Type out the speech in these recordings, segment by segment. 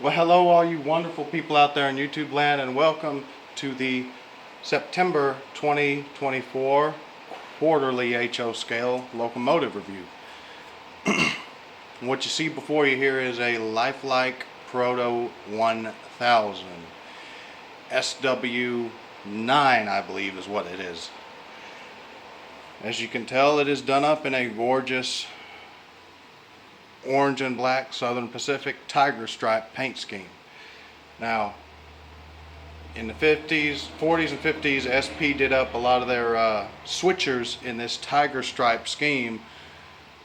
Well, hello all you wonderful people out there in YouTube land, and welcome to the September 2024 quarterly HO scale locomotive review. What you see before you here is a Life Like Proto 1000 SW9, I believe is what it is. As you can tell, it is done up in a gorgeous orange and black Southern Pacific tiger stripe paint scheme. Now, in the 40s and 50s, SP did up a lot of their switchers in this tiger stripe scheme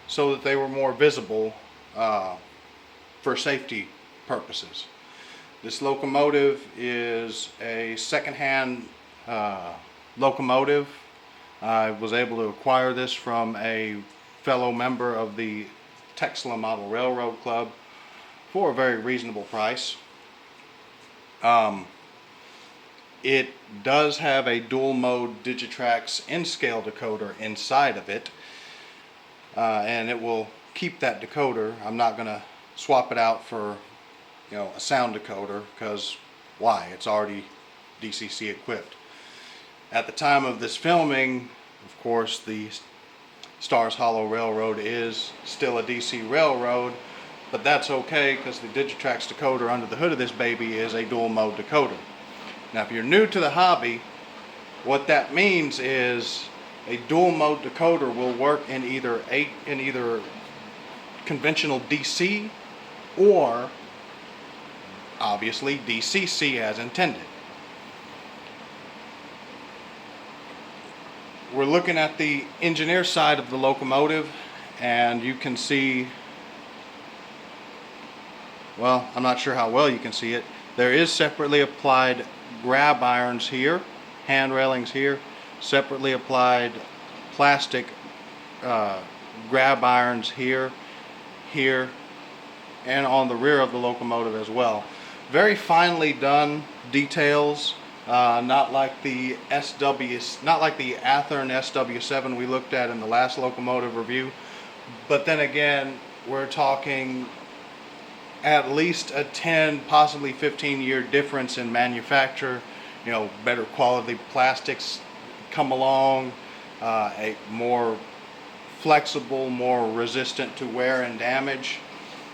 so that they were more visible for safety purposes. This locomotive is a second-hand locomotive. I was able to acquire this from a fellow member of the Texla Model Railroad Club for a very reasonable price. It does have a dual mode Digitrax N-scale decoder inside of it, and it will keep that decoder. I'm not going to swap it out for a sound decoder, because why? It's already DCC equipped. At the time of this filming, of course, the Stars Hollow Railroad is still a DC railroad, but that's okay because the Digitrax decoder under the hood of this baby is a dual mode decoder. Now, if you're new to the hobby, what that means is a dual mode decoder will work in either conventional DC or obviously DCC as intended. We're looking at the engineer side of the locomotive, and you can see, well, I'm not sure how well you can see it. There is separately applied grab irons here, hand railings here, separately applied plastic grab irons here, and on the rear of the locomotive as well. Very finely done details. Not like the Athearn SW7 we looked at in the last locomotive review, but then again, we're talking at least a 10, possibly 15-year difference in manufacture. Better quality plastics come along, a more flexible, more resistant to wear and damage,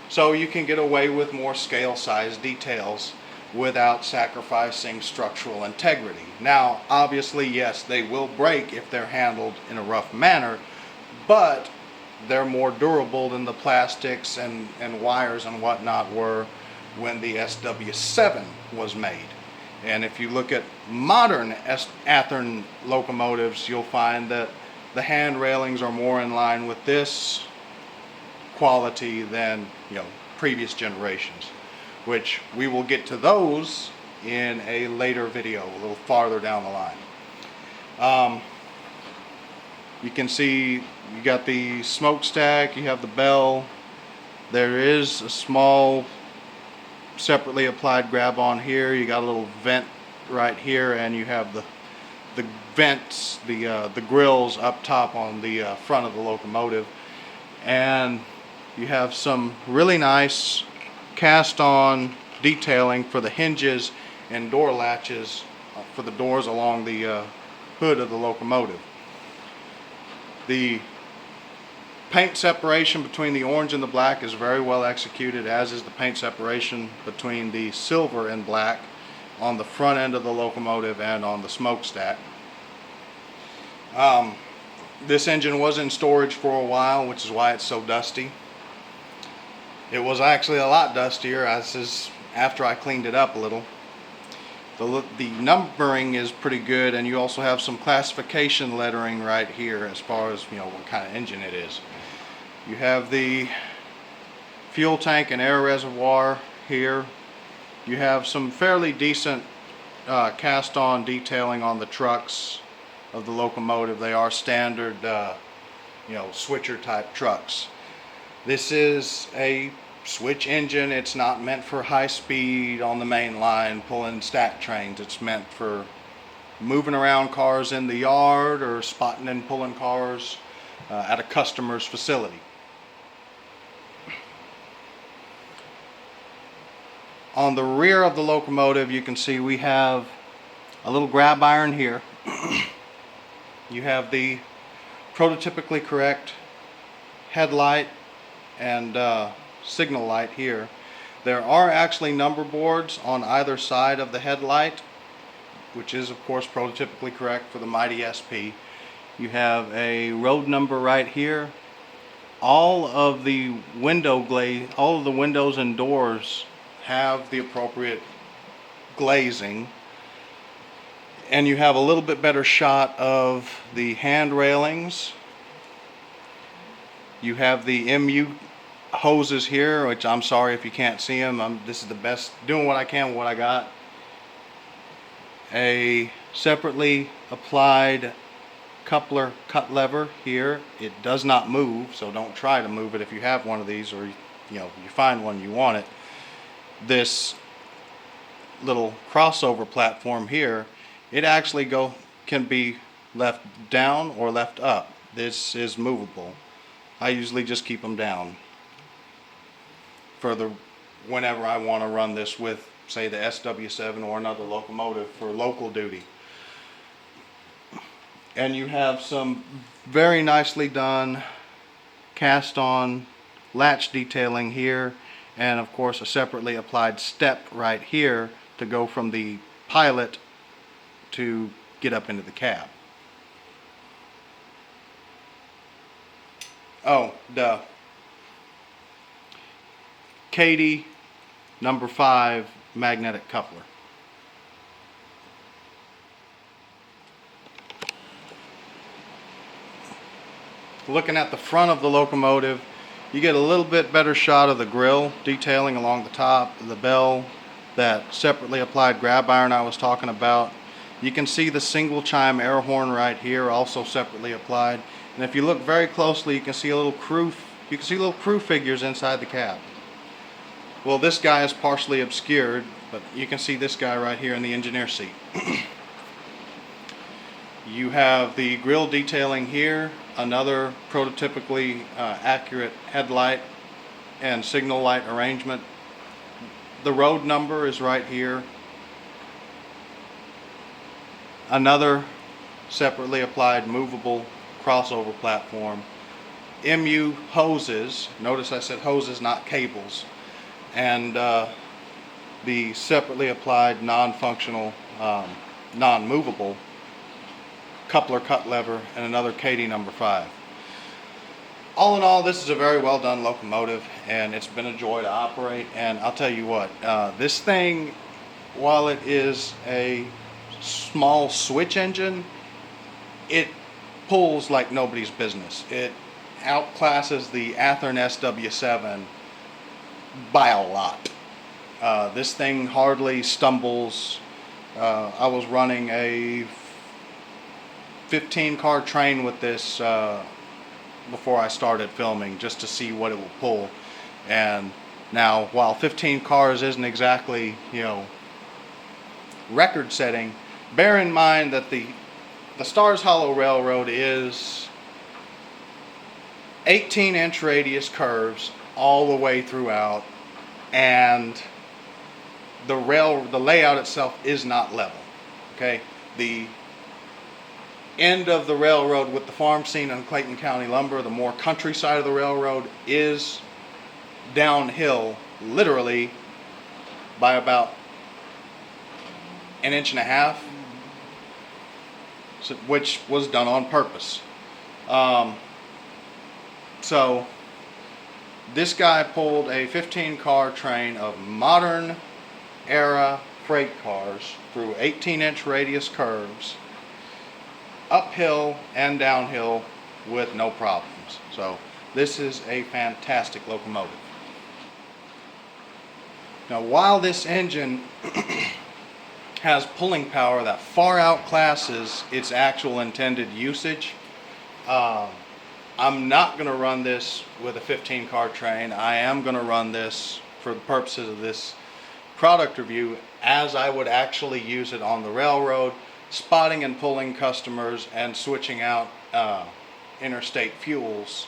so you can get away with more scale size details without sacrificing structural integrity. Now, obviously, yes, they will break if they're handled in a rough manner, but they're more durable than the plastics and wires and whatnot were when the SW7 was made. And if you look at modern Athearn locomotives, you'll find that the hand railings are more in line with this quality than previous generations, which we will get to those in a later video, a little farther down the line. You can see you got the smokestack, you have the bell. There is a small separately applied grab on here. You got a little vent right here, and you have the vents, the grills up top on the front of the locomotive, and you have some really nice cast-on detailing for the hinges and door latches for the doors along the hood of the locomotive. The paint separation between the orange and the black is very well executed, as is the paint separation between the silver and black on the front end of the locomotive and on the smokestack. This engine was in storage for a while, which is why it's so dusty. It was actually a lot dustier after I cleaned it up a little. The numbering is pretty good, and you also have some classification lettering right here as far as what kind of engine it is. You have the fuel tank and air reservoir here. You have some fairly decent cast-on detailing on the trucks of the locomotive. They are standard switcher type trucks. This is a switch engine. It's not meant for high speed on the main line pulling stack trains. It's meant for moving around cars in the yard or spotting and pulling cars at a customer's facility. On the rear of the locomotive, you can see we have a little grab iron here. You have the prototypically correct headlight and signal light here. There are actually number boards on either side of the headlight, which is of course prototypically correct for the Mighty SP. You have a road number right here. All of the window glaze, all of the windows and doors have the appropriate glazing, and you have a little bit better shot of the hand railings. You have the MU hoses here, which I'm sorry if you can't see them. This is the best, doing what I can with what I got. A separately applied coupler cut lever here. It does not move, so don't try to move it if you have one of these, or you find one you want it. This little crossover platform here, it actually can be left down or left up. This is movable. I usually just keep them down for whenever I want to run this with, say, the SW7 or another locomotive for local duty. And you have some very nicely done cast on latch detailing here, and of course a separately applied step right here to go from the pilot to get up into the cab. Oh, the Katie number 5 magnetic coupler. Looking at the front of the locomotive, you get a little bit better shot of the grill detailing along the top, the bell, that separately applied grab iron I was talking about. You can see the single chime air horn right here, also separately applied. And if you look very closely, you can see little crew figures inside the cab. Well, this guy is partially obscured, but you can see this guy right here in the engineer seat. You have the grill detailing here, another prototypically accurate headlight and signal light arrangement. The road number is right here. Another separately applied movable crossover platform. MU hoses, notice I said hoses, not cables, and the separately applied non-functional, non-movable coupler cut lever, and another Katie number 5. All in all, this is a very well done locomotive, and it's been a joy to operate. And I'll tell you what, this thing, while it is a small switch engine, it pulls like nobody's business. It outclasses the Athearn SW7 by a lot. This thing hardly stumbles. I was running a 15-car train with this before I started filming, just to see what it will pull. And now, while 15 cars isn't exactly, record setting, bear in mind that the Stars Hollow Railroad is 18-inch radius curves all the way throughout, and the layout itself is not level. Okay, the end of the railroad with the farm scene on Clayton County Lumber, the more countryside of the railroad, is downhill literally by about 1.5 inches, which was done on purpose. So this guy pulled a 15-car train of modern era freight cars through 18-inch radius curves, uphill and downhill, with no problems. So this is a fantastic locomotive. Now, while this engine has pulling power that far outclasses its actual intended usage, I'm not going to run this with a 15-car train. I am going to run this, for the purposes of this product review, as I would actually use it on the railroad, spotting and pulling customers and switching out interstate fuels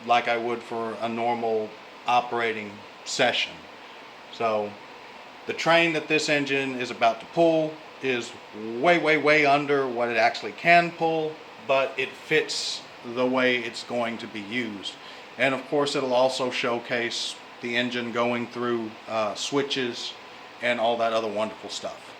like I would for a normal operating session. So the train that this engine is about to pull is way under what it actually can pull, but it fits the way it's going to be used. And of course it'll also showcase the engine going through switches and all that other wonderful stuff.